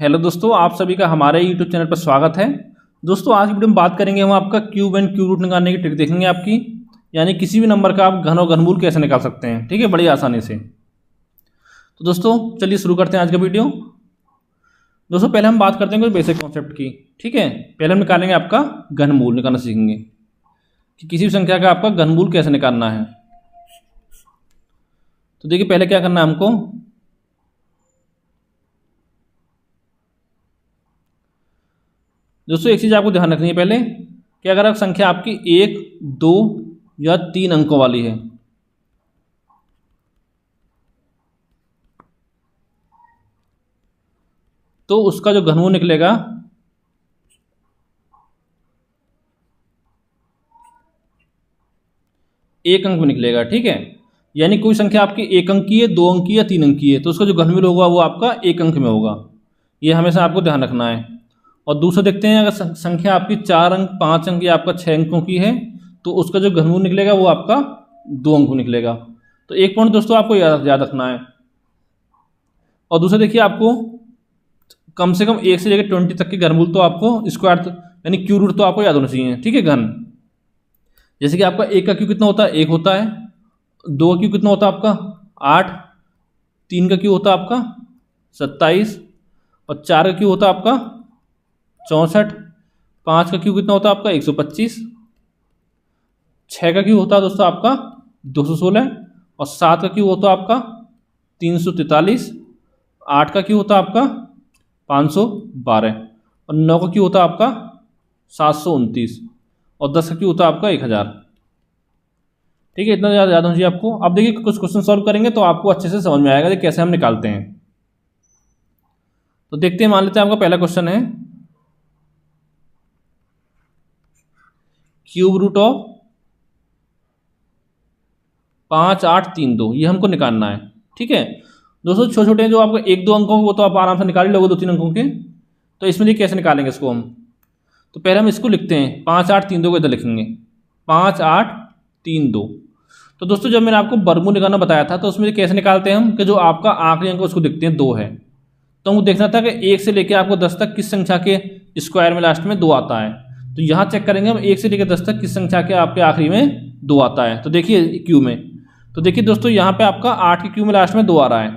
Hello दोस्तों, आप सभी का हमारे यूट्यूब चैनल पर स्वागत है। दोस्तों आज की वीडियो में बात करेंगे हम आपका क्यूब एंड क्यूब रूट निकालने की ट्रिक देखेंगे आपकी, यानी किसी भी नंबर का आप घन और घनमूल कैसे निकाल सकते हैं। ठीक है, बड़ी आसानी से। तो दोस्तों चलिए शुरू करते हैं आज का वीडियो। दोस्तों पहले हम बात करते हैं कोई बेसिक कॉन्सेप्ट की। ठीक है, पहले हम निकालेंगे आपका घनमूल निकालना सीखेंगे कि किसी भी संख्या का आपका घनमूल कैसे निकालना है। तो देखिए पहले क्या करना है हमको, दोस्तों एक चीज़ आपको ध्यान रखनी है पहले कि अगर आप संख्या आपकी 1, 2 या 3 अंकों वाली है तो उसका जो घनमूल निकलेगा एक अंक में निकलेगा। ठीक है, यानी कोई संख्या आपकी 1 अंक की है, 2 अंक की या 3 अंक की है तो उसका जो घनमूल होगा वो आपका 1 अंक में होगा। ये हमेशा आपको ध्यान रखना है। और दूसरा देखते हैं, अगर संख्या आपकी 4 अंक, 5 अंक या आपका 6 अंकों की है तो उसका जो घनमूल निकलेगा वो आपका 2 अंक निकलेगा। तो एक पॉइंट दोस्तों आपको याद रखना है। और दूसरा देखिए, आपको कम से कम 1 से लेकर 20 तक के घनमूल तो आपको स्क्वायर यानी क्यू रूट तो आपको याद होना चाहिए। ठीक है, घन जैसे कि आपका 1 का क्यू कितना होता है, 1 होता है। 2 का क्यू कितना होता है आपका 8, 3 का क्यू होता है आपका 27 और 4 का क्यू होता है आपका 64, 5 का क्यू कितना होता है आपका 125, 6 का क्यू होता है दोस्तों आपका 216 और 7 का क्यू होता है आपका 343, 8 का क्यू होता है आपका 512 और 9 का क्यू होता है आपका 729 और 10 का क्यू होता है आपका 1000। ठीक है, इतना याद होना चाहिए आपको। अब देखिए कुछ क्वेश्चन सॉल्व करेंगे तो आपको अच्छे से समझ में आएगा कि कैसे हम निकालते हैं। तो देखते हैं, मान लेते हैं आपका पहला क्वेश्चन है क्यूब रूट ऑफ 5, 8, 3, 2 ये हमको निकालना है। ठीक है दोस्तों, छोटे छोटे जो आपको 1, 2 अंकों वो तो आप आराम से निकाल ही लोगे, 2, 3 अंकों के। तो इसमें देखिए कैसे निकालेंगे इसको हम। तो पहले हम इसको लिखते हैं 5, 8, 3, 2 को इधर लिखेंगे 5, 8, 3, 2। तो दोस्तों जब मैंने आपको वर्गमूल निकालना बताया था तो उसमें कैसे निकालते हैं हम कि जो आपका आखिरी अंक उसको देखते हैं 2 है तो हमको देखना था कि 1 से लेकर आपको 10 तक किस संख्या के स्क्वायर में लास्ट में 2 आता है। तो यहाँ चेक करेंगे हम 1 से लेकर 10 तक किस संख्या के आपके आखिरी में 2 आता है। तो देखिए क्यू में, तो देखिए दोस्तों यहाँ पे आपका 8 के क्यू में लास्ट में 2 आ रहा है।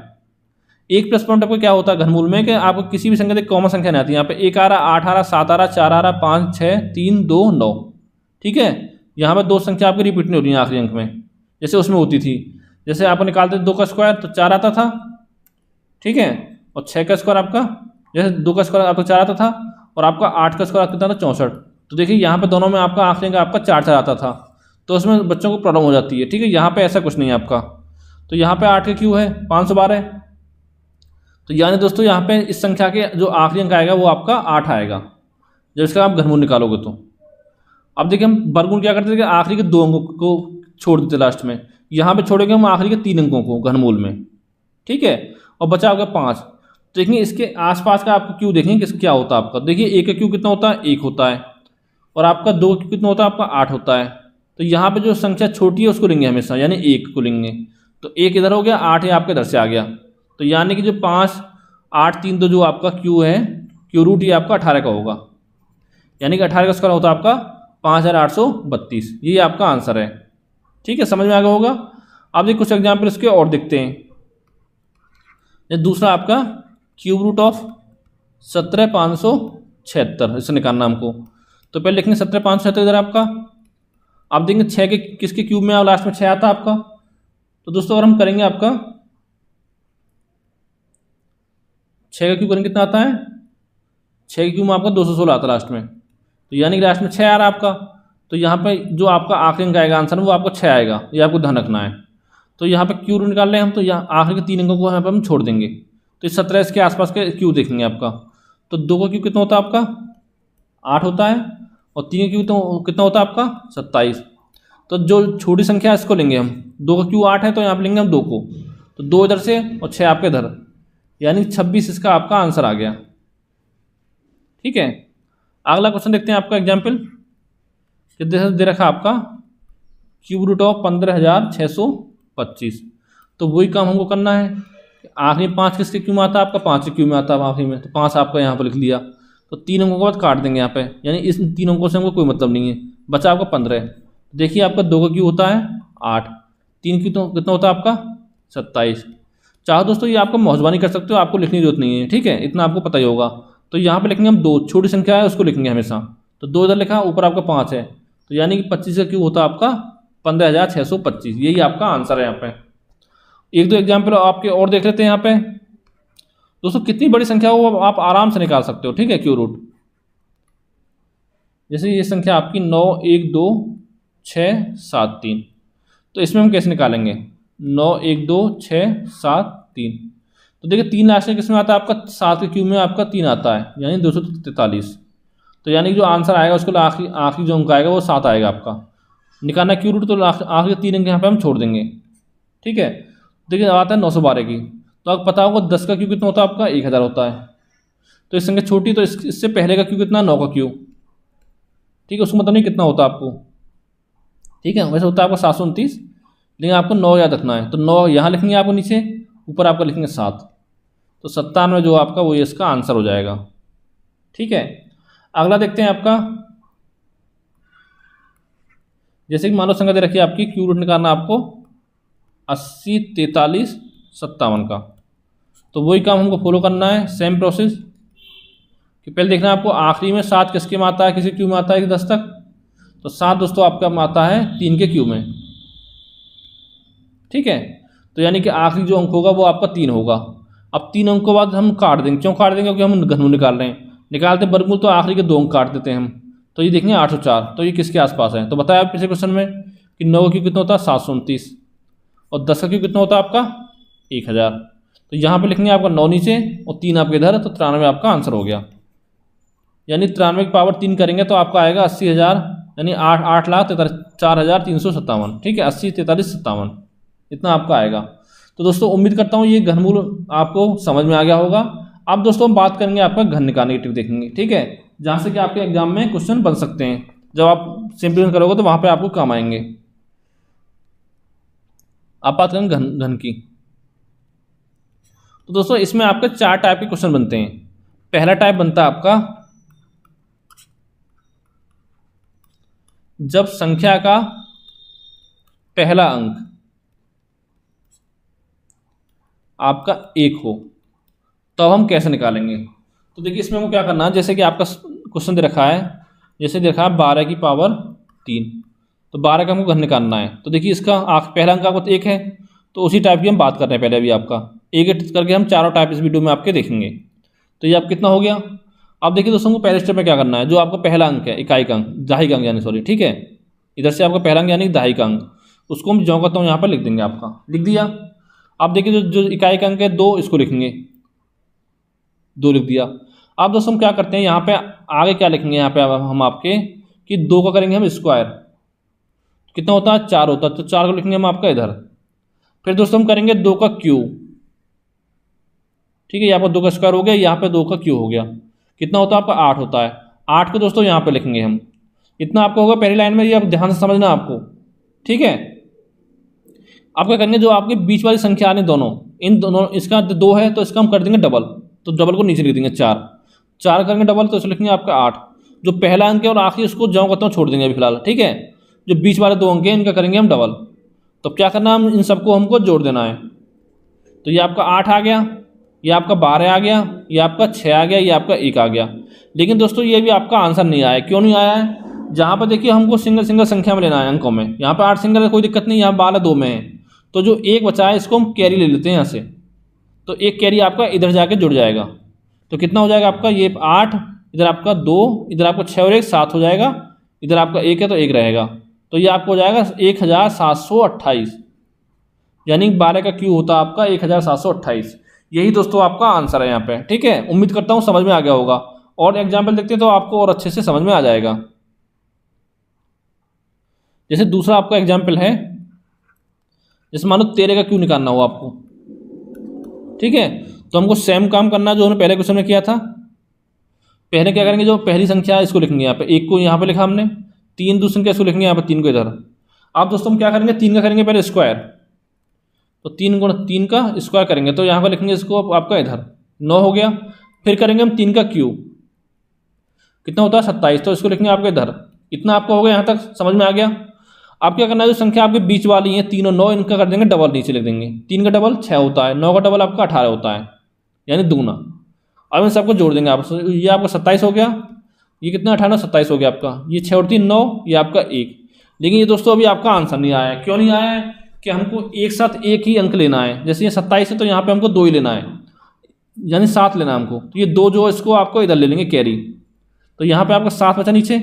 एक प्लस पॉइंट आपको क्या होता है घनमूल में कि आपको किसी भी संख्या कॉमन संख्या नहीं आती। यहाँ पे 1 आ रहा, 8 आ रहा, 7 आ रहा, 4 आ रहा, 5, 6, 3, 2, 9। ठीक है, यहाँ पर 2 संख्या आपकी रिपीट नहीं हो रही है आखिरी अंक में जैसे उसमें होती थी। जैसे आप निकालते 2 का स्क्वायर तो 4 आता था। ठीक है, और 6 का स्क्वायर आपका, जैसे 2 का स्क्वायर आपका 4 आता था और आपका 8 का स्क्वायर कितना था 64। तो देखिए यहाँ पे दोनों में आपका आखिरी अंक आपका 4 आता था तो उसमें बच्चों को प्रॉब्लम हो जाती है। ठीक है, यहाँ पे ऐसा कुछ नहीं है आपका। तो यहाँ पे 8 का क्यू है 512। तो यानी दोस्तों यहाँ पे इस संख्या के जो आखिरी अंक आएगा वो आपका 8 आएगा जब इसका आप घनमूल निकालोगे तो। अब देखिए हम वर्गमूल क्या करते थे कि आखिरी के 2 अंकों को छोड़ देते लास्ट में, यहाँ पे छोड़ेंगे हम आखिरी के 3 अंकों को घनमूल में। ठीक है, और बचा होगा 5। तो देखिए इसके आसपास का आपको क्यू देखेंगे क्या होता है आपका। देखिए 1 का क्यू कितना होता है 1 होता है और आपका 2 का क्यू कितना होता है आपका 8 होता है। तो यहाँ पे जो संख्या छोटी है उसको लेंगे हमेशा, यानी 1 को लेंगे। तो 1 इधर हो गया, 8 ये आपके इधर से आ गया। तो यानी कि जो 5, 8, 3, 2 जो आपका क्यू है, क्यू रूट ये आपका 18 का होगा। यानी कि 18 का स्क्वायर होता है आपका 5832। ये आपका आंसर है। ठीक है, समझ में आ गया होगा। अब देखिए कुछ एग्जाम्पल इसके और देखते हैं। ये दूसरा आपका क्यूब रूट ऑफ 17576 इसे निकालना हमको। तो पहले लिखेंगे 17576 इधर आपका। आप देखेंगे 6 के किसके क्यूब में लास्ट में 6 आता है आपका। तो दोस्तों अगर हम करेंगे आपका 6 का क्यूब करेंगे कितना आता है, 6 के क्यूब में आपका 216 आता है लास्ट में। तो यानी कि लास्ट में 6 आ रहा है आपका। तो यहाँ पे जो आपका आखिरी अंक आएगा आंसर वो आपको 6 आएगा, ये आपको ध्यान रखना है। तो यहाँ पे क्यू रूट निकाल रहे हैं हम, तो यहाँ आखिरी के 3 अंकों को यहाँ पे हम छोड़ देंगे। तो 17 इसके आसपास के क्यू देखेंगे आपका। तो 2 का क्यू कितना होता है आपका 8 होता है और 3 का क्यू कितना होता है आपका 27। तो जो छोटी संख्या है इसको लेंगे हम। 2 का क्यू 8 है तो यहाँ पे लेंगे हम 2 को। तो 2 इधर से और 6 आपके इधर, यानी 26 इसका आपका आंसर आ गया। ठीक है, अगला क्वेश्चन देखते हैं आपका एग्जाम्पल। दे रखा आपका क्यूब रूट ऑफ 15625। तो वही काम हमको करना है। आखिरी 5 किसके क्यू में आता है? आपका 5 के क्यू में आता है आखिरी में, तो 5 आपका यहाँ पर लिख लिया। तो 3 अंकों के बाद काट देंगे यहाँ पे, यानी इस 3 अंकों से हमको कोई मतलब नहीं है, बचा आपका 15। देखिए आपका 2 का क्यू होता है 8, 3 की तो कितना होता है आपका 27। चाहो दोस्तों ये आपको मौजबानी कर सकते हो, आपको लिखने की जरूरत नहीं है, ठीक है, इतना आपको पता ही होगा। तो यहाँ पे लिखेंगे हम 2, छोटी संख्या है उसको लिखेंगे हमेशा। तो 2 इधर लिखा, ऊपर आपका 5 है, तो यानी कि 25 का क्यू होता है आपका 15,625। यही आपका आंसर है यहाँ पे। एक दो एग्जाम्पल आपके और देख लेते हैं यहाँ पे। दोस्तों कितनी बड़ी संख्या हो आप आराम से निकाल सकते हो, ठीक है, क्यू रूट। जैसे ये संख्या आपकी 9, 1, 2, 6, 7, 3, तो इसमें हम कैसे निकालेंगे? 9, 1, 2, 6, 7, 3। तो देखिए 3 लास्ट में किसमें आता है? आपका 7 के क्यू में आपका 3 आता है, यानी 243। तो यानी कि जो आंसर आएगा उसको आखिरी जो अंक आएगा वो 7 आएगा आपका। निकालना क्यू रूट, तो आखिरी 3 अंक यहाँ पे हम छोड़ देंगे, ठीक है। देखिए आता है 912 की, तो आपको पता होगा 10 का क्यू कितना होता है आपका? 1000 होता है। तो इस संख्या छोटी, तो इससे पहले का क्यू कितना? 9 का क्यू, ठीक है, उसको मतलब नहीं कितना होता आपको, ठीक है। वैसे होता है आपका 729, लेकिन आपको 9 याद रखना है। तो 9 यहाँ लिखेंगे आपको नीचे, ऊपर आपका लिखेंगे 7, तो 97 जो आपका वो इसका आंसर हो जाएगा, ठीक है। अगला देखते हैं आपका, जैसे कि मान लो संख्या दे रखी है आपकी, क्यू रूट निकालना आपको 80, 43, 57 का। तो वही काम हमको फॉलो करना है, सेम प्रोसेस, कि पहले देखना है आपको आखिरी में 7 किसके में आता है, किसी क्यू में आता है 10 तक। तो 7 दोस्तों आपका आता है 3 के क्यू में, ठीक है। तो यानी कि आखिरी जो अंक होगा वो आपका 3 होगा। अब 3 अंकों बाद हम काट देंगे, क्यों काट देंगे? क्योंकि हम घनमूल निकाल रहे हैं, निकालते वर्गमूल तो आखिरी के 2 अंक काट देते हैं हम। तो ये देखेंगे 804, तो ये किसके आसपास है? तो बताया पिछले क्वेश्चन में कि 9 का क्यू कितना होता है? 729, और 10 का क्यू कितना होता है आपका? 1000। तो यहाँ पे लिखेंगे आपका 9 नीचे और 3 आपके इधर, तो 93 आपका आंसर हो गया। यानी 93 की पावर 3 करेंगे तो आपका आएगा 80,000, यानी 8,04,357, ठीक है, 80, 43, 57, इतना आपका आएगा। तो दोस्तों उम्मीद करता हूँ ये घनमूल आपको समझ में आ गया होगा। अब दोस्तों हम बात करेंगे आपका घन निकालने की ट्रिक देखेंगे, ठीक है, जहाँ से कि आपके एग्जाम में क्वेश्चन बन सकते हैं। जब आप सिंपलीफाई करोगे तो वहाँ पे आपको काम आएंगे। आप बात करेंगे घन की। तो दोस्तों इसमें आपके 4 टाइप के क्वेश्चन बनते हैं। पहला टाइप बनता है आपका जब संख्या का पहला अंक आपका 1 हो, तो हम कैसे निकालेंगे? तो देखिए इसमें हमको क्या करना है, जैसे कि आपका क्वेश्चन दे रखा है, जैसे दे रखा है 12 की पावर 3, तो 12 का हमको घन निकालना है। तो देखिए इसका पहला अंक आपका 1 है, तो उसी टाइप की हम बात कर रहे हैं पहले अभी आपका एक करके हम चारों टाइप इस वीडियो में आपके देखेंगे। तो ये आप कितना हो गया? अब देखिए दोस्तों को पहले स्टेप में क्या करना है, जो आपका पहला अंक है, इकाई का अंक, दहाई का अंक यानी सॉरी, ठीक है, इधर से आपका पहला अंक यानी दहाई का अंक, उसको हम जो करता हूँ यहाँ पर लिख देंगे, आपका लिख दिया। अब देखिए जो इकाई का अंक है 2, इसको लिखेंगे, 2 लिख दिया। अब दोस्तों हम क्या करते हैं, यहाँ पे आगे क्या लिखेंगे, यहाँ पे हम आपके कि 2 का करेंगे हम स्क्वायर, कितना होता है 4 होता है, तो 4 को लिखेंगे हम आपका इधर। फिर दोस्तों हम करेंगे 2 का क्यू, ठीक है, यहाँ पर 2 का स्क्वायर हो गया, यहाँ पे 2 का क्यू हो गया, कितना होता है आपका 8 होता है। 8 को दोस्तों यहाँ पे लिखेंगे हम, इतना आपको होगा पहली लाइन में, ये आप ध्यान से समझना आपको, ठीक है। आप क्या करेंगे, जो आपके बीच वाली संख्या आने दोनों, इन दोनों, इसका 2 है तो इसका हम कर देंगे डबल, तो डबल को नीचे लिख देंगे 4 करेंगे डबल, तो इसको लिखेंगे आपका 8। जो पहला अंक है और आखिरी उसको जो करता हूँ छोड़ देंगे अभी फिलहाल, ठीक है। जो बीच वाले 2 अंक हैं इनका करेंगे हम डबल। तो क्या करना, हम इन सबको हमको जोड़ देना है। तो ये आपका 8 आ गया, ये आपका 12 आ गया, ये आपका 6 आ गया, ये आपका 1 आ गया। लेकिन दोस्तों ये भी आपका आंसर नहीं आया, क्यों नहीं आया है? जहाँ पर देखिए हमको सिंगल संख्या में लेना है अंकों में, यहाँ पर 8 सिंगल है, कोई दिक्कत नहीं, यहाँ 12 2 में है, तो जो 1 बचा है इसको हम कैरी ले लेते हैं यहाँ से। तो 1 कैरी आपका इधर जाके जुड़ जाएगा, तो कितना हो जाएगा आपका, ये 8, इधर आपका 2, इधर आपका 6 और 1 7 हो जाएगा, इधर आपका 1 है तो 1 रहेगा, तो ये आपको हो जाएगा 1728, यानी 12 का क्यू होता है आपका 1728। यही दोस्तों आपका आंसर है यहाँ पे, ठीक है। उम्मीद करता हूँ समझ में आ गया होगा, और एग्जाम्पल देखते हैं तो आपको और अच्छे से समझ में आ जाएगा। जैसे दूसरा आपका एग्जाम्पल है, जैसे मानो 13 का क्यू निकालना हो आपको, ठीक है, तो हमको सेम काम करना है जो हमने पहले क्वेश्चन में किया था। पहले क्या करेंगे, जो पहली संख्या है इसको लिखेंगे यहाँ पे, 1 को यहाँ पे लिखा हमने, 3 दूसरी संख्या इसको लिखेंगे यहाँ पे, 3 को इधर। अब दोस्तों हम क्या करेंगे, 3 का करेंगे पहले स्क्वायर, तो 3 गुणा 3 का स्क्वायर करेंगे तो यहाँ पर लिखेंगे इसको आपका इधर 9 हो गया। फिर करेंगे हम 3 का क्यूब, कितना होता है 27, तो इसको लिखेंगे आपके इधर। इतना आपका हो गया, यहाँ तक समझ में आ गया। आप क्या करना है, जो संख्या आपके बीच वाली है 3 और 9, इनका कर देंगे डबल, नीचे लिख देंगे। 3 का डबल 6 होता है, 9 का डबल आपका 18 होता है, यानी दूना। अब इन सबको जोड़ देंगे आप, ये आपका 27 हो गया, ये कितना 18 27 हो गया आपका, ये 6 और 3 9, ये आपका 1। लेकिन ये दोस्तों अभी आपका आंसर नहीं आया है। क्यों नहीं आया है कि हमको एक साथ एक ही अंक लेना है। जैसे ये 27 है तो यहाँ पे हमको 2 ही लेना है, यानी 7 लेना है हमको। तो ये 2 जो इसको आपको इधर ले लेंगे कैरी, तो यहाँ पे आपका 7 बचा नीचे,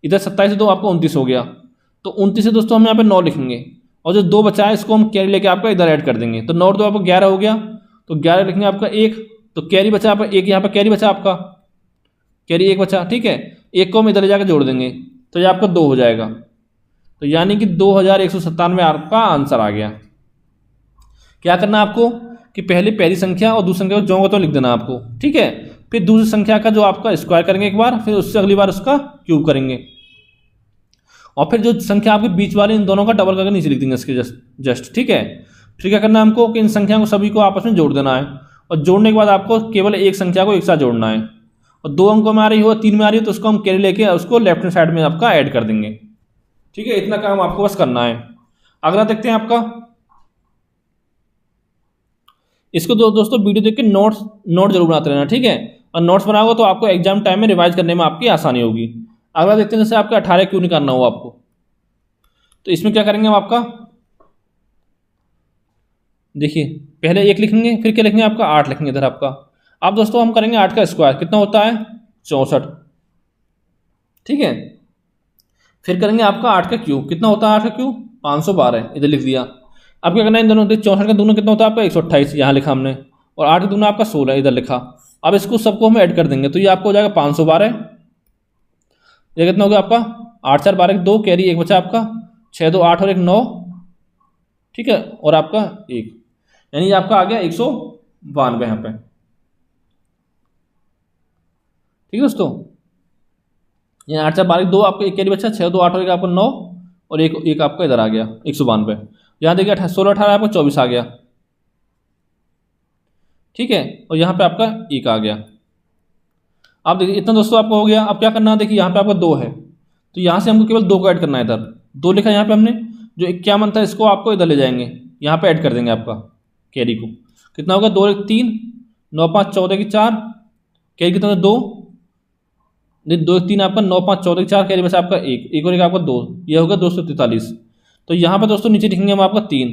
इधर 27 से 2 आपका 29 हो गया। तो 29 से दोस्तों हम यहाँ पे 9 लिखेंगे, और जो 2 बचा है इसको हम कैरी लेके आपका इधर ऐड कर देंगे। तो 9 और 2 आपका 11 हो गया, तो 11 लिखेंगे आपका 1, तो कैरी बचा आपका 1, यहाँ पर कैरी बचा आपका, कैरी 1 बचा, ठीक है। 1 को हम इधर ले जाकर जोड़ देंगे तो ये आपका 2 हो जाएगा। तो यानी कि 2197 आपका आंसर आ गया। क्या करना है आपको कि पहली संख्या और दूसरी संख्या को जो तो लिख देना आपको, ठीक है। फिर दूसरी संख्या का जो आपका स्क्वायर करेंगे एक बार, फिर उससे अगली बार उसका क्यूब करेंगे, और फिर जो संख्या आपके बीच वाली इन दोनों का डबल करके नीचे लिख देंगे इसके जस्ट, ठीक है। फिर क्या करना है हमको कि इन संख्या को सभी को आपस में जोड़ देना है, और जोड़ने के बाद आपको केवल एक संख्या को एक साथ जोड़ना है, और 2 अंकों में आ रही हो 3 में आ रही हो तो उसको हम कैरी लेके उसको लेफ्ट हैंड साइड में आपका ऐड कर देंगे, ठीक है। इतना काम आपको बस करना है। अगला देखते हैं आपका, इसको दोस्तों वीडियो देख के नोट जरूर बनाते रहना, ठीक है। और नोट्स बनाओगे तो आपको एग्जाम टाइम में रिवाइज करने में आपकी आसानी होगी। अगला देखते हैं जैसे आपका 18 क्यों निकालना हो आपको, तो इसमें क्या करेंगे हम आपका, देखिए पहले 1 लिखेंगे, फिर क्या लिखेंगे आपका 8 लिखेंगे इधर आपका। अब दोस्तों हम करेंगे 8 का स्क्वायर, कितना होता है 64, ठीक है। फिर करेंगे आपका 8 का क्यूब, कितना होता है 8 का क्यूब 512, इधर लिख दिया। अब क्या करना है इन दोनों, 64 का दूना कितना होता है आपका 128, यहाँ लिखा हमने, और 8 का दूना आपका 16, इधर लिखा। अब इसको सबको हम ऐड कर देंगे तो ये आपको हो जाएगा 512। ये कितना हो गया आपका 8 4 12 2, कैरी 1 बचा आपका, 6 2 8 और 1 9, ठीक है, और आपका 1, यानी ये आपका आ गया 192 यहाँ पे, ठीक है दोस्तों। ये 8 4 12 2 आपका 1 कैरी बचा, 6 2 8 और 1 आपका 9, और एक आपका इधर आ गया 192। यहाँ देखिए 16 18 आपका 24 आ गया, ठीक है, और यहाँ पे आपका 1 आ गया। अब देखिए इतना दोस्तों आपको हो गया। अब क्या करना है, देखिए यहाँ पे आपका 2 है, तो यहाँ से हमको केवल 2 को ऐड करना है। इधर 2 लिखा यहाँ पे हमने, जो 51 था इसको आपको इधर ले जाएंगे, यहाँ पे ऐड कर देंगे आपका कैरी को। कितना होगा 2 1 3 9 5 14 की 4, कैरी कितना 2 2 1 3 आपका 9 5 14 की 4, कैरी बचा आपका 1 और 1 आपका 2, ये होगा 243। तो यहाँ पे दोस्तों नीचे लिखेंगे हम आपका 3,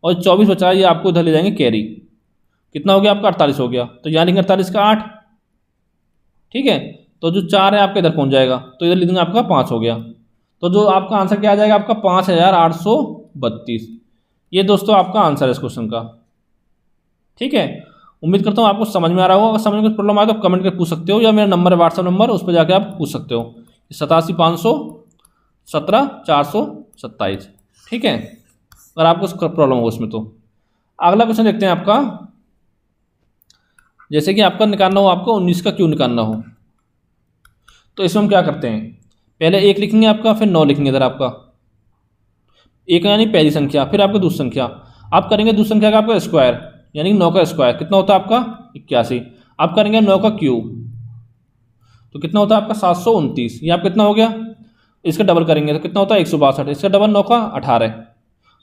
और 24 बचा ये आपको इधर ले जाएंगे कैरी, कितना हो गया आपका 48 हो गया। तो यहाँ लिखेंगे 48 का 8, ठीक है। तो जो 4 है आपका इधर पहुंच जाएगा, तो इधर लिखेंगे आपका 5 हो गया। तो जो आपका आंसर क्या आ जाएगा आपका 5832। ये दोस्तों आपका आंसर है इस क्वेश्चन का, ठीक है। उम्मीद करता हूँ आपको समझ में आ रहा होगा। अगर समझ में कुछ प्रॉब्लम आए तो कमेंट करके पूछ सकते हो, या मेरा नंबर है व्हाट्सअप नंबर, उस पर जाकर आप पूछ सकते हो, 87 517 427, ठीक है, अगर आपको प्रॉब्लम हो उसमें तो। अगला क्वेश्चन देखते हैं आपका, जैसे कि आपका निकालना हो आपको 19 का क्यों निकालना हो, तो इसमें हम क्या करते हैं, पहले 1 लिखेंगे आपका, फिर 9 लिखेंगे इधर आपका, 1 यानी पहली संख्या, फिर आपका दूसरी संख्या। आप करेंगे दूसरी संख्या का आपका स्क्वायर, यानी 9 का स्क्वायर कितना होता है आपका 81। आप करेंगे 9 का क्यूब, तो कितना होता है आपका 729। ये आप कितना हो गया, इसका डबल करेंगे तो कितना होता है 162, इसका डबल 9 का 18।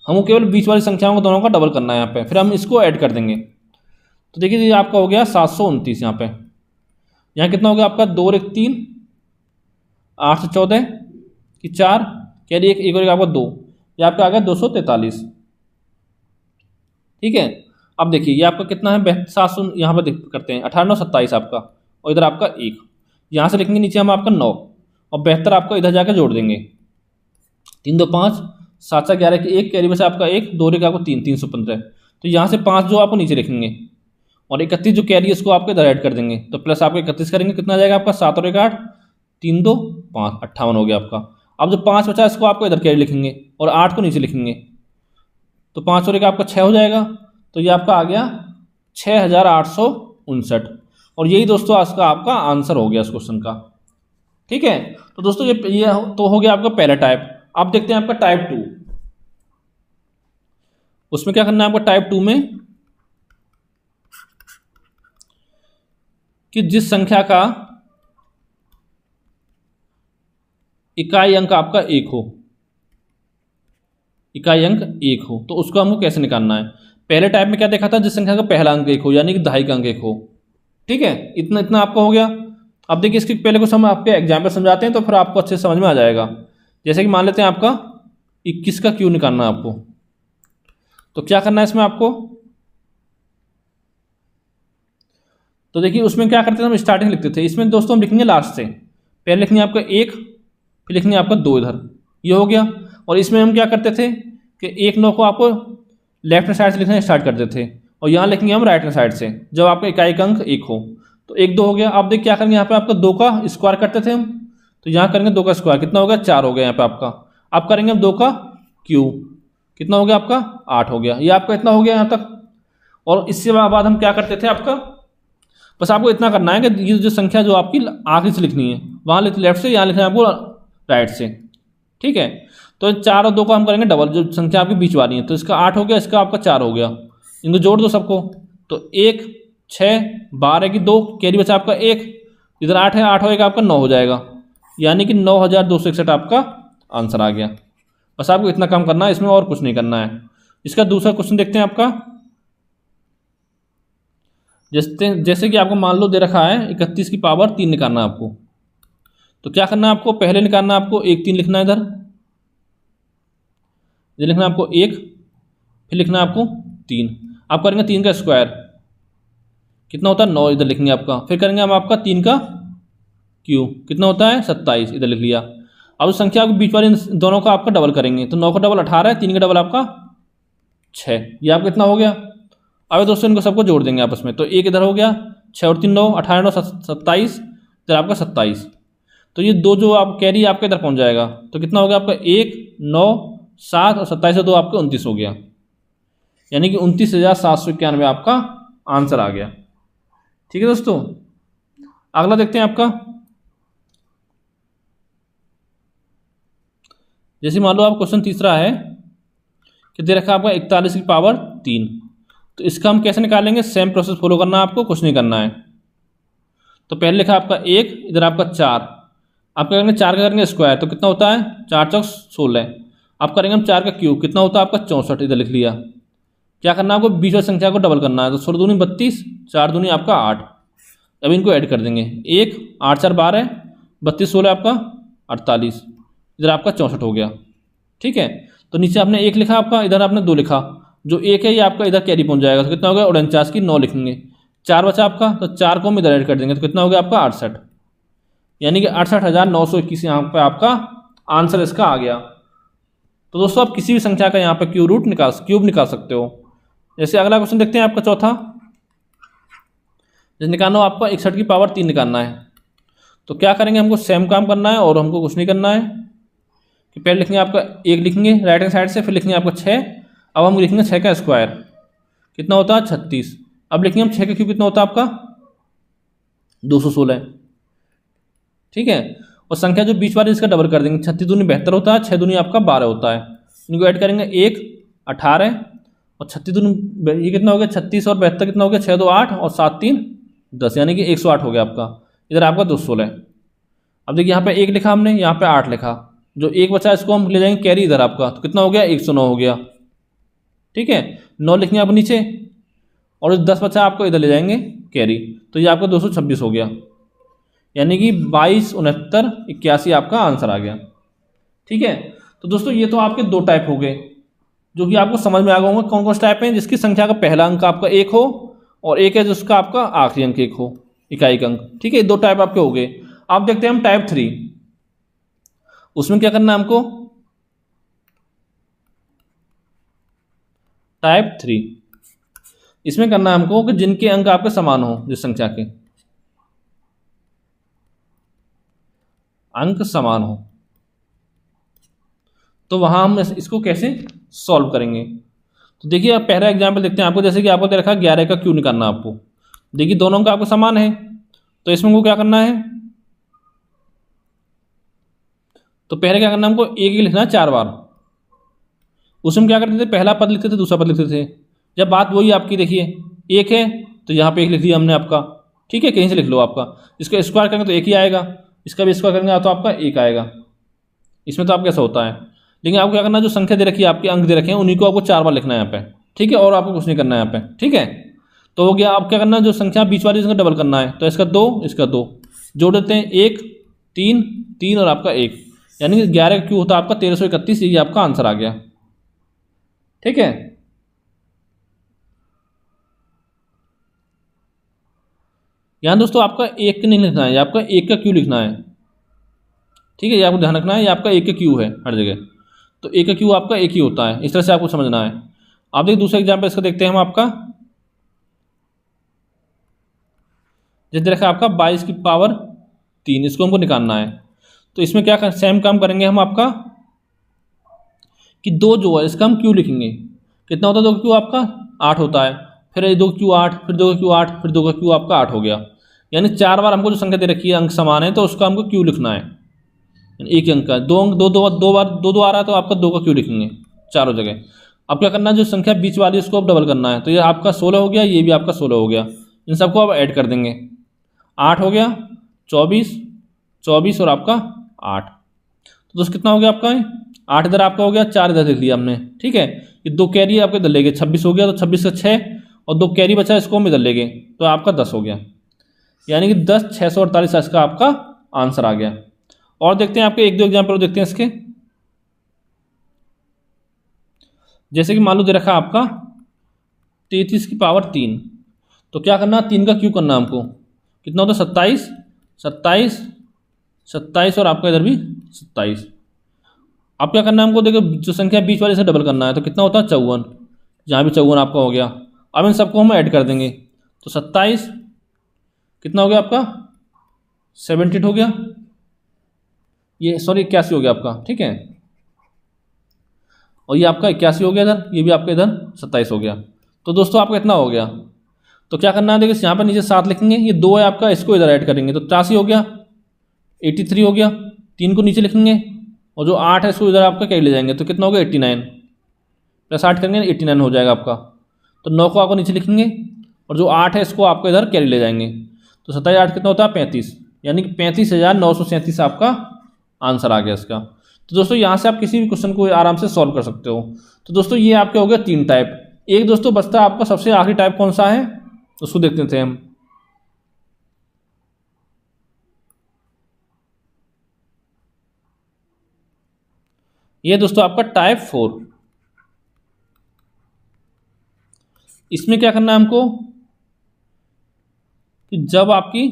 हमको केवल बीच वाली संख्याओं को दोनों का डबल करना है यहाँ पे, फिर हम इसको ऐड कर देंगे। तो देखिए ये आपका हो गया 729। यहाँ पे यहाँ कितना हो गया आपका 2 1 3 8 से 14 की 4, कैरी 1 और 1 आपका 2, ये आपका आ गया 243, ठीक है। अब देखिए ये आपका कितना है 700, यहाँ पर करते हैं 18 9 27 आपका, और इधर आपका 1, यहाँ से लिखेंगे नीचे हम आपका 9, और 72 आपका इधर जाकर जोड़ देंगे, 3 2 5 7 7 11 की 1, कैरी बचा आपका 1 2 1 आपको 3 315। तो यहाँ से 5 जो आपको नीचे लिखेंगे, और 31 जो कैरी इसको आपको इधर ऐड कर देंगे, तो प्लस आपको 31 करेंगे, कितना आ जाएगा आपका 7 और 1 8 3 2 5 58 हो गया आपका। अब जो 5 बचा इसको आपको इधर कैरी लिखेंगे, और 8 को नीचे लिखेंगे, तो 5 और 1 आपका 6 हो जाएगा। तो ये आपका आ गया 6859, और यही दोस्तों आज का आपका आंसर हो गया इस क्वेश्चन का, ठीक है। तो दोस्तों ये तो हो गया आपका पहला टाइप। अब देखते हैं आपका टाइप 2। उसमें क्या करना है आपको टाइप 2 में, कि जिस संख्या का इकाई अंक आपका 1 हो, इकाई अंक 1 हो, तो उसको हमको कैसे निकालना है। पहले टाइप में क्या देखा था, जिस संख्या का पहला अंक 1 हो, यानी कि दहाई का अंक 1 हो। ठीक है, इतना इतना आपका हो गया। अब देखिए इसके पहले कुछ हम आपके एग्जाम्पल समझाते हैं तो फिर आपको अच्छे से समझ में आ जाएगा। जैसे कि मान लेते हैं आपका 21 का क्यू निकालना है आपको, तो क्या करना है इसमें आपको, तो देखिए उसमें क्या करते थे हम, स्टार्टिंग लिखते थे। इसमें दोस्तों हम लिखेंगे लास्ट से, पहले लिखेंगे आपका 1, फिर लिखेंगे आपका 2 इधर, ये हो गया। और इसमें हम क्या करते थे कि 1 9 को आपको लेफ्ट हैंड साइड से लिखना स्टार्ट करते थे, और यहाँ लिखेंगे हम राइट हैंड साइड से जब आपका इकाई का अंक 1 हो। तो 1 2 हो गया। आप देख क्या करेंगे, यहाँ पे आपका 2 का स्क्वायर करते थे हम, तो यहाँ करेंगे 2 का स्क्वायर, कितना हो गया 4 हो गया यहाँ पे आपका। अब करेंगे हम 2 का क्यूब, कितना हो गया आपका 8 हो गया। ये आपका इतना हो गया यहाँ तक। और इससे बाद हम क्या करते थे आपका, बस आपको इतना करना है कि ये जो संख्या जो आपकी आखिरी से लिखनी है, वहाँ लेफ्ट से, यहाँ लिखना है आपको राइट से। ठीक है, तो 4 और 2 का हम करेंगे डबल, जो संख्या आपकी बीच वाली है, तो इसका 8 हो गया, इसका आपका 4 हो गया। इनको जोड़ दो सबको, तो 1 6 12 की 2, कैरी बचा आपका 1, इधर 8 है, 8 हो आपका 9 हो जाएगा, यानी कि 9261 आपका आंसर आ गया। बस आपको इतना काम करना है, इसमें और कुछ नहीं करना है। इसका दूसरा क्वेश्चन देखते हैं आपका। जैसे कि आपको मान लो दे रखा है 31 की पावर 3 निकालना है आपको, तो क्या करना है आपको, पहले निकालना है आपको 1 3 लिखना है इधर, इधर लिखना है आपको 1, फिर लिखना है आपको 3। आप करेंगे 3 का स्क्वायर, कितना होता है 9, इधर लिखेंगे आपका। फिर करेंगे हम आपका 3 का क्यूब, कितना होता है 27, इधर लिख लिया। अब उस संख्या को बीच वाले दोनों का आपका डबल करेंगे, तो 9 का डबल 18 है, 3 का डबल आपका 6, ये आपका इतना हो गया। अब दोस्तों इनको सबको जोड़ देंगे आपस में, तो 1 इधर हो गया, 6 और 3 9, 18 9 27, इधर आपका 27। तो ये 2 जो आप कैरी आपके इधर पहुंच जाएगा, तो कितना हो गया आपका 1 9 7 और 27 से 2 आपके 29 हो गया, यानी कि 29,791 आपका आंसर आ गया। ठीक है दोस्तों, अगला देखते हैं आपका। जैसे मान लो आप क्वेश्चन तीसरा है कि दे रखा आपका 41 की पावर 3, तो इसका हम कैसे निकालेंगे, सेम प्रोसेस फॉलो करना है आपको, कुछ नहीं करना है। तो पहले लिखा आपका 1, इधर आपका 4, आप करेंगे 4 का करेंगे स्क्वायर, तो कितना होता है 4 चौक 16। आप करेंगे हम 4 का क्यूब, कितना होता है आपका 64, इधर लिख लिया। क्या करना है आपको, बीच वाली संख्या को डबल करना है, तो 16 दूनी 32, 4 दूनी आपका 8। अब इनको ऐड कर देंगे, 1 8 4 12, 32 16 आपका 48, इधर आपका 64 हो गया। ठीक है, तो नीचे आपने 1 लिखा आपका, इधर आपने 2 लिखा, जो 1 है ये आपका इधर कैरी पहुंच जाएगा, तो कितना हो गया 49 की 9 लिखेंगे, 4 बचा आपका, तो 4 को हम इधर ऐड कर देंगे, तो कितना हो गया आपका 68, यानी कि 68,921 यहाँ पे आपका आंसर इसका आ गया। तो दोस्तों आप किसी भी संख्या का यहाँ पे क्यूब निकाल सकते हो। जैसे अगला क्वेश्चन देखते हैं आपका चौथा। जैसे निकालना हो आपका 61 की पावर 3 निकालना है, तो क्या करेंगे, हमको सेम काम करना है और हमको कुछ नहीं करना है। कि पहले लिखेंगे आपका 1 लिखेंगे राइट हैंड साइड से, फिर लिखेंगे आपका 6, अब हम लिखेंगे 6 का स्क्वायर, कितना होता है 36। अब लिखेंगे हम 6 का क्यूब, कितना होता है आपका 216। ठीक है, और संख्या जो बीच वाली इसका डबल कर देंगे, 36 दूनी 72 होता है, 6 दूनी आपका 12 होता है। इनको ऐड करेंगे 1 18 और 36 दूनी, ये कितना हो गया 36 और 72 कितना हो गया 6 2 8 और 7 3 10, यानी कि 108 हो गया आपका, इधर आपका 216। अब देखिए यहाँ पे 1 लिखा हमने, यहाँ पे 8 लिखा, जो 1 बचा इसको हम ले जाएंगे कैरी इधर आपका, तो कितना हो गया 109 हो गया। ठीक है, 9 लिखेंगे आप नीचे, और 10 बचा आपको इधर ले जाएंगे कैरी, तो ये आपका 226 हो गया, यानी कि 22 69 81 आपका आंसर आ गया। ठीक है, तो दोस्तों ये तो आपके 2 टाइप हो गए, जो कि आपको समझ में आ गए होंगे कौन कौन से टाइप हैं, जिसकी संख्या का पहला अंक आपका 1 हो और एक है जिसका आपका आखिरी अंक 1 हो, इकाई का अंक। ठीक है, 2 टाइप आपके हो गए। आप देखते हैं हम टाइप 3, उसमें क्या करना है हमको, टाइप 3 इसमें करना है हमको कि जिनके अंक आपके समान हो, जिस संख्या के अंक समान हो, तो वहां हम इसको कैसे सॉल्व करेंगे। तो देखिए आप पहला एग्जांपल देखते हैं आपको। जैसे कि आपको दे रखा है 11 का क्यू निकालना आपको, देखिए दोनों अंक आपको समान है, तो इसमें को क्या करना है, तो पहले क्या करना है हमको 1 लिखना है 4 बार, उसमें क्या करते थे, पहला पद लिखते थे, दूसरा पद लिखते थे। जब बात वही आपकी देखिए एक है तो यहाँ पे एक लिख दिया हमने आपका, ठीक है, कहीं से लिख लो आपका। इसका स्क्वायर करेंगे तो एक ही आएगा, इसका भी स्क्वायर करेंगे तो आपका एक आएगा। इसमें तो आपका ऐसा होता है। लेकिन आपको क्या करना है, जो संख्या दे रखी है आपके, अंक दे रखे हैं, उन्हीं को आपको 4 बार लिखना है यहाँ पे, ठीक है, और आपको कुछ नहीं करना है यहाँ पे, ठीक है। तो हो गया। आप क्या करना है, जो संख्या बीच वाली उसका डबल करना है, तो इसका 2 इसका 2 जोड़ देते हैं, 1 3 3 और आपका 1, यानी कि 11 क्यों होता है आपका 1331, ये आपका आंसर आ गया, ठीक है। यहाँ दोस्तों आपका 1 नहीं लिखना है, ये आपका 1 का क्यू लिखना है, ठीक है, ये आपको ध्यान रखना है, ये आपका 1 का क्यू है हर जगह, तो 1 का क्यू आपका 1 ही होता है, इस तरह से आपको समझना है। आप देखिए दूसरा एग्जाम्पल इसका देखते हैं हम आपका, जैसे देखा आपका 22 की पावर 3, इसको हमको निकालना है। तो इसमें क्या सेम काम करेंगे हम आपका कि 2 जो है इसका हम क्यू लिखेंगे, कितना होता है 2 का क्यू आपका 8 होता है, फिर 2 का क्यू 8, फिर 2 का क्यू 8, फिर 2 का क्यू आपका 8 हो गया। यानी 4 बार हमको जो संख्या दे रखी है अंक समान है तो उसका हमको क्यू लिखना है, एक अंक का 2 अंक, 2 बार 2 आ रहा है तो आपका 2 का क्यू लिखेंगे चारों जगह। अब क्या करना है, जो संख्या बीच वाली उसको अब डबल करना है, तो ये आपका 16 हो गया, ये भी आपका 16 हो गया, इन सबको अब ऐड कर देंगे, 8 हो गया, 24 और आपका 8, तो दोस्त कितना हो गया आपका 8 इधर आपका हो गया, 4 इधर लिख लिया हमने, ठीक है। ये 2 कैरी आपके इधर ले गए, 26 हो गया, तो 26 का 6 और 2 कैरी बचा इसको हम इधर ले गए, तो आपका 10 हो गया, यानी कि 10 648 इसका आपका आंसर आ गया। और देखते हैं आपके 1-2 एग्जाम्पल देखते हैं इसके, जैसे कि मान लो दे रखा आपका 33 की पावर 3, तो क्या करना, 3 का क्यू करना हमको, कितना होता है 27 27 27 और आपका इधर भी 27। अब क्या करना है हमको, देखो जो संख्या बीच वाले से डबल करना है, तो कितना होता है 54, यहाँ भी 54 आपका हो गया। अब इन सबको हम ऐड कर देंगे, तो 27 कितना हो गया आपका 78 हो गया, ये सॉरी 81 हो गया आपका, ठीक है, और ये आपका 81 हो गया इधर, ये भी आपका इधर 27 हो गया। तो दोस्तों आपका इतना हो गया। तो क्या करना है, देखिए यहाँ पर नीचे 7 लिखेंगे, ये 2 है आपका, इसको इधर ऐड करेंगे तो 83 हो गया, 83 हो गया, 3 को नीचे लिखेंगे और जो 8 है इसको इधर आपका कैरी ले जाएंगे, तो कितना हो गया 89 प्लस 8 करेंगे 89 हो जाएगा आपका। तो 9 को आपको नीचे लिखेंगे और जो 8 है इसको आपको इधर कैरी ले जाएंगे, तो 27 8 कितना होता है 35, यानी कि 35,937 आपका आंसर आ गया इसका। तो दोस्तों यहाँ से आप किसी भी क्वेश्चन को आराम से सॉल्व कर सकते हो। तो दोस्तों ये आपके हो गए 3 टाइप। एक दोस्तों बचता है आपका सबसे आखिरी टाइप कौन सा है, उसको देखते थे हम। ये दोस्तों आपका टाइप 4। इसमें क्या करना है हमको कि जब आपकी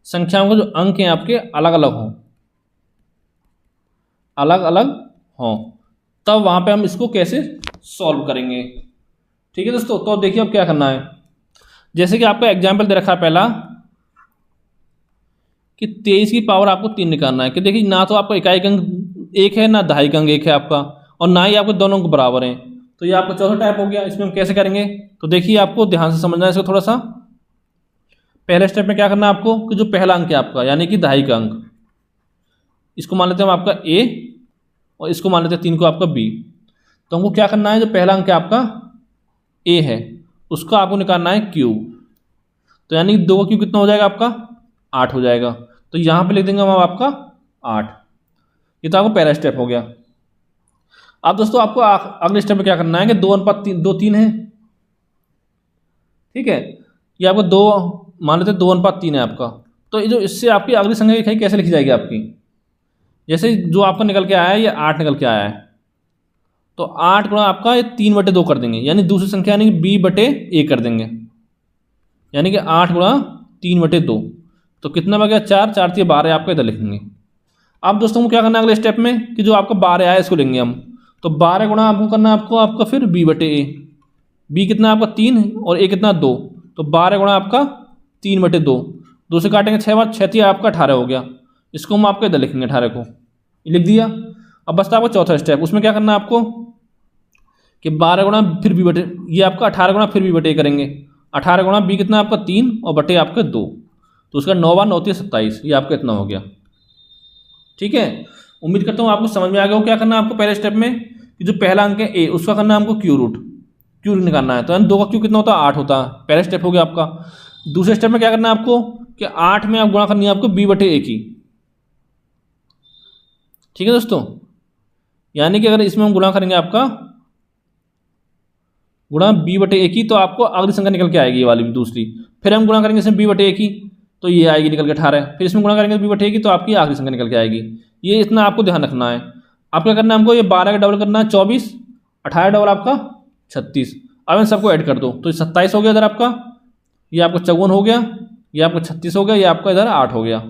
संख्याओं के जो अंक हैं आपके अलग अलग हों, अलग अलग हों, तब वहां पे हम इसको कैसे सॉल्व करेंगे, ठीक है दोस्तों। तो देखिए अब क्या करना है, जैसे कि आपका एग्जाम्पल दे रखा है पहला कि 23 की पावर आपको 3 निकालना है, कि देखिए ना तो आपका इकाई अंक 1 है, ना दहाई अंक 1 है आपका, और ना ही आपको दोनों अंक बराबर हैं। तो ये आपका चौथा टाइप हो गया। इसमें हम कैसे करेंगे, तो देखिए आपको ध्यान से समझना है इसको थोड़ा सा। पहले स्टेप में क्या करना है आपको कि जो पहला अंक है आपका यानी कि दहाई का अंक, इसको मान लेते हैं हम आपका A और इसको मान लेते हैं 3 को आपका B। तो हमको क्या करना है, जो पहला अंक है आपका A है उसका आपको निकालना है Q, तो यानी 2 का Q कितना हो जाएगा आपका 8 हो जाएगा। तो यहाँ पे लिख देंगे हम आपका 8। ये तो आपको पहला स्टेप हो गया। अब दोस्तों आपको अगले स्टेप में क्या करना है कि 2:3 है, ठीक है, ये आपको 2 मान लेते 2:3 है आपका। तो ये जो इससे आपकी अगली संख्या इकाई कैसे लिखी जाएगी आपकी, जैसे जो आपका निकल के आया है ये 8 निकल के आया है, तो 8 गुणा आपका ये 3/2 कर देंगे, यानी दूसरी संख्या यानी कि B/A कर देंगे, यानी कि 8 गुणा 3/2। तो कितना बच गया 4 4 3 12 आपका इधर लिखेंगे। अब दोस्तों को क्या करना है अगले स्टेप में कि जो आपका 12 आया इसको लेंगे हम, तो 12 गुणा आपको करना है आपका फिर B/A। B कितना आपका 3 और A कितना 2, तो 12 गुणा आपका 3/2, 2 से काटेंगे 6 बार 6 आपका 18 हो गया। इसको हम आपका इधर लिखेंगे 18 को, लिख दिया। अब बचता आपका चौथा स्टेप, उसमें क्या करना है आपको कि 12 गुणा फिर B/A, ये आपका 18 गुणा फिर B/A करेंगे। 18 गुणा B कितना आपका 3 और बटे आपका 2, तो उसका 9 बार 9 3 27, ये आपका इतना हो गया। ठीक है, उम्मीद करता हूँ आपको समझ में आ गया हो क्या करना है आपको पहले स्टेप में, कि जो पहला अंक है ए, उसका करना है हमको क्यू रूट निकालना है। तो 2 का क्यू कितना होता है, 8 होता है। पहला स्टेप हो गया आपका। दूसरे स्टेप में क्या करना है आपको, कि 8 में आप गुणा करनी है आपको b/a की। ठीक है दोस्तों, यानी कि अगर इसमें हम गुणा करेंगे आपका गुणा b/a की, तो आपको अगली संख्या निकल के आएगी ये वाली दूसरी। फिर हम गुणा करेंगे इसमें b/a की, तो ये आएगी निकल के 18। फिर इसमें गुणा करेंगे b/a की, तो आपकी आखिरी संख्या निकल के आएगी। ये इतना आपको ध्यान रखना है। आप क्या करना है हमको, ये 12 का डबल करना है 24, 18 डबल आपका 36। अब इन सबको ऐड कर दो, तो 27 हो गया इधर आपका, ये आपका 54 हो गया, ये आपका 36 हो गया, ये आपका इधर 8 हो गया।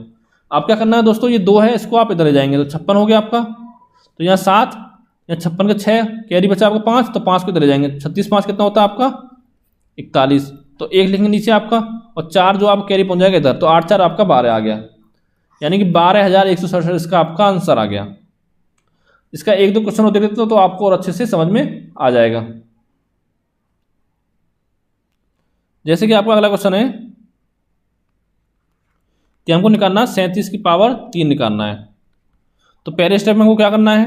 आप क्या करना है दोस्तों, ये 2 है, इसको आप इधर ले जाएंगे, तो 56 हो गया आपका। तो यहाँ 7, यहाँ 56 का 6, कैरी बचा आपका 5, तो 5 को इधर ले जाएंगे। 36 5 कितना होता है आपका 41, तो 1 लिखेंगे नीचे आपका, और 4 जो आप कैरी पहुँच जाएगा इधर, तो 8 4 आपका 12 आ गया, यानी कि 12,167 इसका आपका आंसर आ गया। इसका 1-2 क्वेश्चन होते रहते तो आपको और अच्छे से समझ में आ जाएगा। जैसे कि आपका अगला क्वेश्चन है कि हमको निकालना 37 की पावर 3 निकालना है। तो पहले स्टेप में हमको क्या करना है,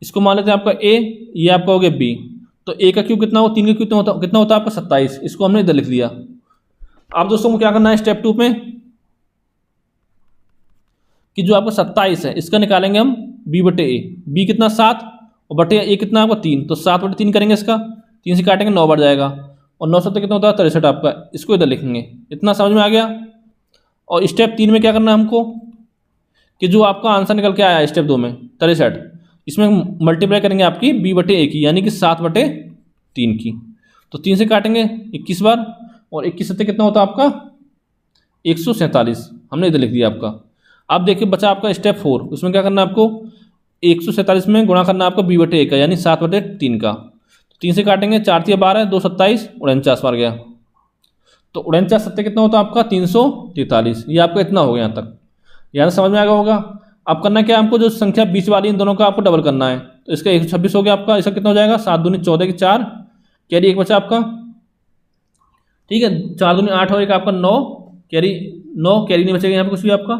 इसको मान लेते हैं आपका ए, ये आपका हो गया बी। तो ए का क्यूब कितना हो, 3 का क्यूब कितना होता है आपका 27, इसको हमने इधर लिख दिया। अब दोस्तों को क्या करना है स्टेप 2 में, कि जो आपका 27 है इसका निकालेंगे हम b/a। b कितना 7 और बटे a कितना आपका 3, तो 7/3 करेंगे इसका, 3 से काटेंगे 9 बढ़ जाएगा, और 9 7 कितना होता है 63 आपका, इसको इधर लिखेंगे। इतना समझ में आ गया। और स्टेप 3 में क्या करना है हमको, कि जो आपका आंसर निकल के आया है स्टेप 2 में 63, इसमें मल्टीप्लाई करेंगे आपकी b/a की, यानी कि 7/3 की। तो 3 से काटेंगे 21 बार, और 21 7 कितना होता है आपका 147, हमने इधर लिख दिया आपका। अब देखिए बचा आपका स्टेप 4, उसमें क्या करना है आपको, 147 में गुणा करना है आपको b/a का, यानी 7/3 का। तो 3 से काटेंगे, 4 3 12, 2 27, 49 बार गया। तो 49 7 कितना होता है आपका 343। ये आपका इतना हो गया यहाँ तक, यहाँ समझ में आ गया होगा। अब करना क्या है हमको, जो संख्या बीच वाली इन दोनों का आपको डबल करना है। तो इसका 126 हो गया आपका, इसका कितना हो जाएगा 7 दूनी 14 की 4, कैरी 1 बचा आपका। ठीक है, 4 दूनी 8 और 1 आपका 9, कैरी 9, कैरी नहीं बचेगा यहाँ पे कुछ भी आपका,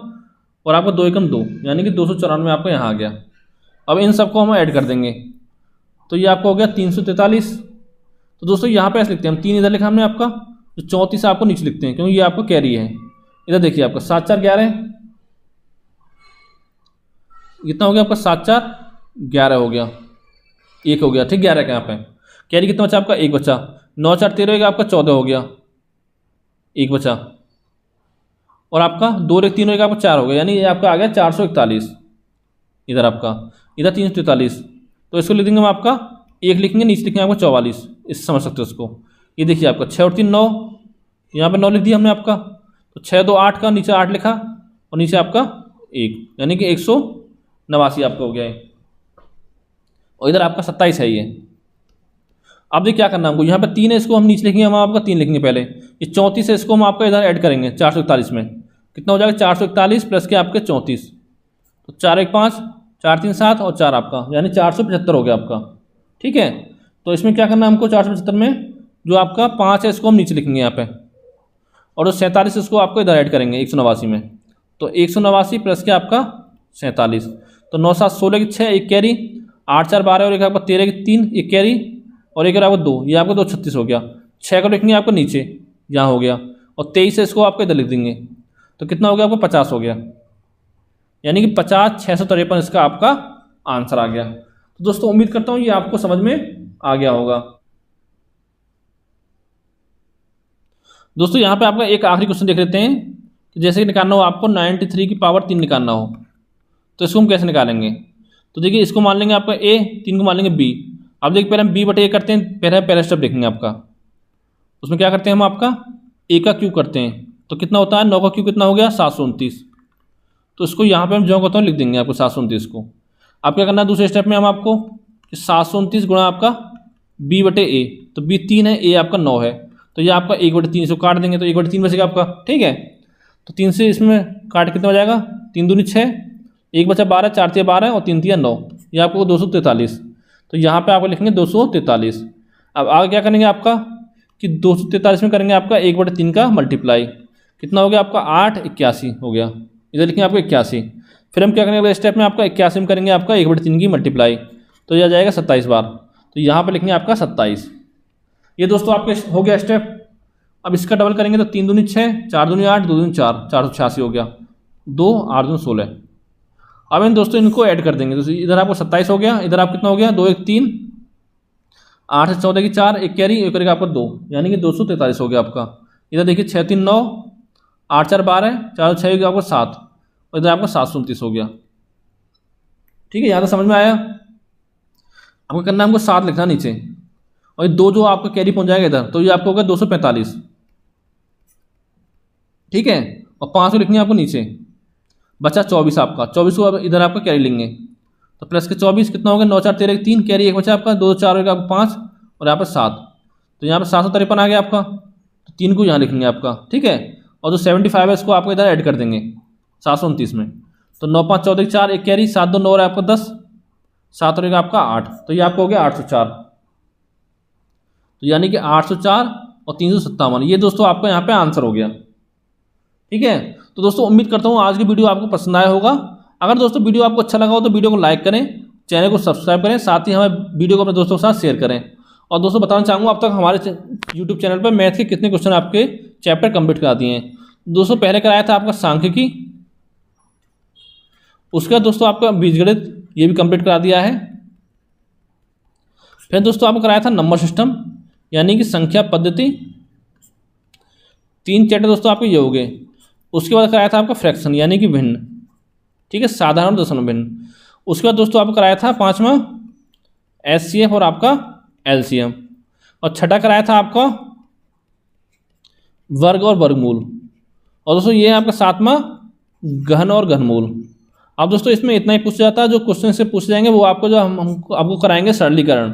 और आपका 2 एकम 2, यानी कि 294 आपका यहाँ आ गया। अब इन सबको हम ऐड कर देंगे, तो ये आपका हो गया 343। तो दोस्तों यहाँ पे ऐसे लिखते हैं हम, 3 इधर लिखा हमने आपका, जो 34 आपको नीचे लिखते हैं, क्योंकि ये आपका कैरी है। इधर देखिए आपका 7 4 11, कितना हो गया आपका 7 4 11 हो गया, 1 हो गया। ठीक, 11 का यहाँ पे कैरी कितना बचा आपका 1 बचा, 9 4 13 होगा आपका 14 हो गया, 1 बचा, और आपका 2 1 3 होगा आपका 4 हो गया, यानी ये आपका आ गया 441। इधर आपका इधर 343, तो इसको लिख देंगे हम आपका 1 लिखेंगे, नीचे लिखेंगे आपका 44, इससे समझ सकते हो उसको। ये देखिए आपका 6 और 3 9, यहाँ पे 9 लिख दिया हमने आपका, तो 6 2 8 का, नीचे 8 लिखा, और नीचे आपका 1, यानी कि 189 आपका हो गया है। और इधर आपका 27 है ये। अब देखिए क्या करना हमको, यहाँ पे 3 है, इसको हम नीचे लिखेंगे, हम आपका 3 लिखेंगे पहले। ये 34 है, इसको हम आपका इधर ऐड करेंगे 441 में, कितना हो जाएगा 441 प्लस के आपके 34, तो 4 1 5, 4 3 7 और 4 आपका, यानी 475 हो गया आपका। ठीक है, तो इसमें क्या करना है हमको, 475 में जो आपका 5 है इसको हम नीचे लिखेंगे यहाँ पे, और जो 47 इसको आपको इधर ऐड करेंगे 189 में, तो 189 प्लस के आपका 47, तो 9 7 16 की 6, 1 कैरी, 8 4 12 और 1 आपका 13 की 3, 1 कैरी, और 1 आपका 2, ये आपका 2 36 हो गया। 6 को लिखेंगे आपको नीचे, यहाँ हो गया, और 23 है इसको आपको इधर लिख देंगे, तो कितना हो गया आपको 50 हो गया, यानी कि 50 653 इसका आपका आंसर आ गया। तो दोस्तों उम्मीद करता हूँ ये आपको समझ में आ गया होगा। दोस्तों यहाँ पे आपका एक आखिरी क्वेश्चन देख लेते हैं, कि जैसे कि निकालना हो आपको 93 की पावर 3 निकालना हो, तो इसको हम कैसे निकालेंगे। तो देखिए इसको मान लेंगे आपका ए, 3 को मान लेंगे बी। अब देखिए पहले हम b/a करते हैं, पहला स्टेप देखेंगे आपका। उसमें क्या करते हैं हम आपका ए का क्यूब करते हैं, तो कितना होता है 9 का क्यूब कितना हो गया 729, तो इसको यहाँ पे हम जो कहते हैं लिख देंगे आपको 729 को। अब क्या करना है दूसरे स्टेप में हम आपको 729 गुणा आपका b/a, तो b 3 है, a आपका 9 है, तो ये आपका 1/3 इसको काट देंगे, तो 1/3 बचेगा आपका। ठीक है, तो 3 से इसमें काट कितना हो जाएगा, 3 दूनी 6, 1 बचा 12, 4 3 12 और 3 3 9, ये आपको 243, तो यहाँ पे आपको लिखेंगे 243। अब आगे क्या करेंगे आपका, कि 243 में करेंगे आपका 1/3 का मल्टीप्लाई, कितना हो गया आपका 881 हो गया, इधर लिखेंगे आपको 81। फिर हम क्या करेंगे अगले स्टेप में आपका 81 में करेंगे आपका 1/3 की मल्टीप्लाई, तो यह आ जाएगा 27 बार, तो यहाँ पर लिखेंगे आपका 27। ये दोस्तों आपके हो गया स्टेप। अब इसका डबल करेंगे तो 3 दूनी 6, 4 दूनी 8, 2 दूनी 4, 486 हो गया, 2 8 दूनी 16। अब इन दोस्तों इनको ऐड कर देंगे, तो इधर आपको 27 हो गया, इधर आप कितना हो गया 2 1 3, 8 से 14 की 4, एक कैरी, एक करेगा आपका 2, यानी कि 243 हो गया आपका। इधर देखिए 6 3 9, 8 4 12, 4 6 आपको 7, और इधर आपका 729 हो गया। ठीक है, यहाँ तक समझ में आया। आपको करना है हमको 7 लिखना नीचे, और ये 2 जो आपका कैरी पहुंच जाएगा इधर, तो ये आपको होगा 245। ठीक है, और 5 को लिखनी है आपको नीचे, बचा 24 आपका, 24 को इधर आपका कैरी लेंगे, तो प्लस के 24 कितना होगा 9 4 13 3, कैरी एक बचा आपका 2 4 होगा आपका 5, और यहाँ पर 7, तो यहाँ पर 753 आ गया आपका, तो 3 को यहाँ लिखेंगे आपका। ठीक है, और जो 75 है इसको आपको इधर ऐड कर देंगे 729 में, तो 9 5 14 4, एक कैरी, 7 2 9 और आपका 10, 7 रहेगा आपका 8, तो ये आपको हो गया 804। तो यानी कि 804 और 357, ये दोस्तों आपका यहाँ पे आंसर हो गया। ठीक है, तो दोस्तों उम्मीद करता हूँ आज की वीडियो आपको पसंद आया होगा। अगर दोस्तों वीडियो आपको अच्छा लगा हो तो वीडियो को लाइक करें, चैनल को सब्सक्राइब करें, साथ ही हमें वीडियो को अपने दोस्तों के साथ शेयर करें। और दोस्तों बताना चाहूँगा अब तक हमारे यूट्यूब चैनल पर मैथ के कितने क्वेश्चन आपके चैप्टर कंप्लीट करा दिए हैं। दोस्तों पहले कराया था आपका सांख्यिकी, उसके बाद दोस्तों आपका बीजगणित, ये भी कंप्लीट करा दिया है। फिर दोस्तों आपको कराया था नंबर सिस्टम, यानी कि संख्या पद्धति, 3 चैप्टर दोस्तों आपके ये हो गए। उसके बाद कराया था आपका फ्रैक्शन, यानी कि भिन्न। ठीक है, साधारण दशमलव भिन्न। उसके बाद दोस्तों आपको कराया था 5वां HCF और आपका LCM, और छठा कराया था आपका वर्ग और वर्गमूल, और दोस्तों ये है आपका 7वां घन और घनमूल। अब दोस्तों इसमें इतना ही पूछा जाता है, जो क्वेश्चन से पूछे जाएंगे वो आपको जो हम आपको कराएंगे सरलीकरण।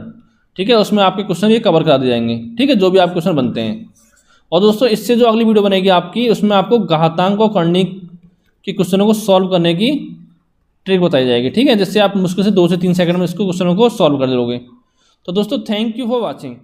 ठीक है, उसमें आपके क्वेश्चन ये कवर करा दिए जाएंगे। ठीक है, जो भी आप क्वेश्चन बनते हैं। और दोस्तों इससे जो अगली वीडियो बनेगी आपकी, उसमें आपको घातांक और कर्णिक के क्वेश्चनों को सॉल्व करने की ट्रिक बताई जाएगी। ठीक है, जिससे आप मुश्किल से 2 से 3 सेकंड में इसको क्वेश्चनों को सॉल्व कर दोगे। तो दोस्तों थैंक यू फॉर वॉचिंग।